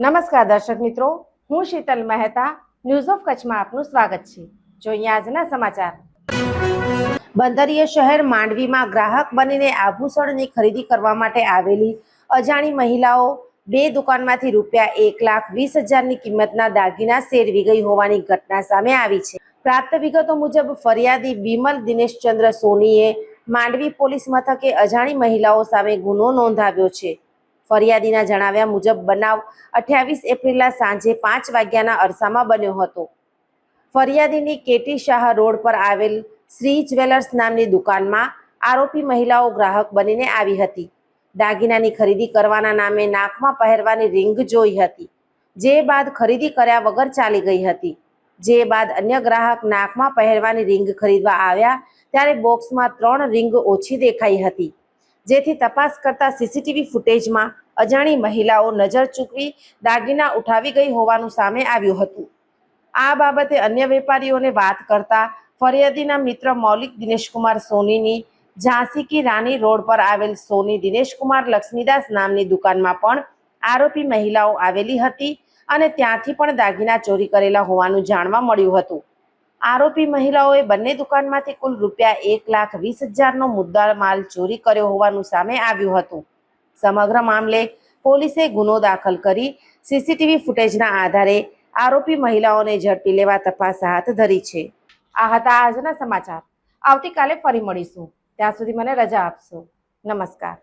નમસ્કાર દર્શક મિત્રો, હું શીતલ મહેતા ન્યૂઝ ઓફ કચ્છમાં આપનું સ્વાગત છે। જોઈએ આજના સમાચાર। બંદરીય શહેર માંડવીમાં ગ્રાહક બનીને આભૂષણની ખરીદી કરવા માટે આવેલી અજાણી મહિલાઓ બે દુકાનમાંથી રૂપિયા 1,20,000ની કિંમતના દાગીના સેરવી ગઈ હોવાની ઘટના સામે આવી છે। પ્રાપ્ત વિગતો મુજબ ફરિયાદી બિમલ દિનેશચંદ્ર સોનીએ માંડવી પોલીસ મથકે અજાણી મહિલાઓ સામે ગુનો નોંધાવ્યો છે। ફરિયાદીના જણાવ્યા મુજબ બનાવ 28 એપ્રિલના સાંજે 5 વાગ્યાના અરસામાં બન્યો હતો। ફરિયાદીની કેટી શાહ રોડ પર આવેલ શ્રી જ્વેલર્સ નામની દુકાનમાં આરોપી મહિલાઓ ગ્રાહક બનીને આવી હતી। દાગીનાની ખરીદી કરવાના નામે નાકમાં પહેરવાની રિંગ જોઈ હતી, જે બાદ ખરીદી કર્યા વગર ચાલી ગઈ હતી। જે બાદ અન્ય ગ્રાહક નાકમાં પહેરવાની રિંગ ખરીદવા આવ્યા ત્યારે બોક્સમાં 3 રિંગ ઓછી દેખાઈ હતી, જેથી તપાસ કરતા સીસીટીવી ફૂટેજમાં અજાણી મહિલાઓ નજર ચૂકવી દાગીના ઉઠાવી ગઈ હોવાનું સામે આવ્યું હતું। આ બાબતે અન્ય વેપારીઓને વાત કરતા ફરિયાદીના મિત્ર મૌલિક દિનેશકુમાર સોનીની ઝાંસી કી રાની રોડ પર આવેલ સોની દિનેશકુમાર લક્ષ્મીદાસ નામની દુકાનમાં પણ આરોપી મહિલાઓ આવેલી હતી અને ત્યાંથી પણ દાગીના ચોરી કરેલા હોવાનું જાણવા મળ્યું હતું। આરોપી મહિલાઓએ બંને દુકાનમાંથી કુલ રૂપિયા 1,20,000નો મુદ્દા માલ ચોરી કર્યો હોવાનું સામે આવ્યું હતું। સમગ્ર મામલે પોલીસે ગુનો દાખલ કરી સીસીટીવી ફૂટેજના આધારે આરોપી મહિલાઓને ઝડપી લેવા તપાસ હાથ ધરી છે। આ હતા આજના સમાચાર। આવતીકાલે ફરી મળીશું, ત્યાં સુધી મને રજા આપશો। નમસ્કાર।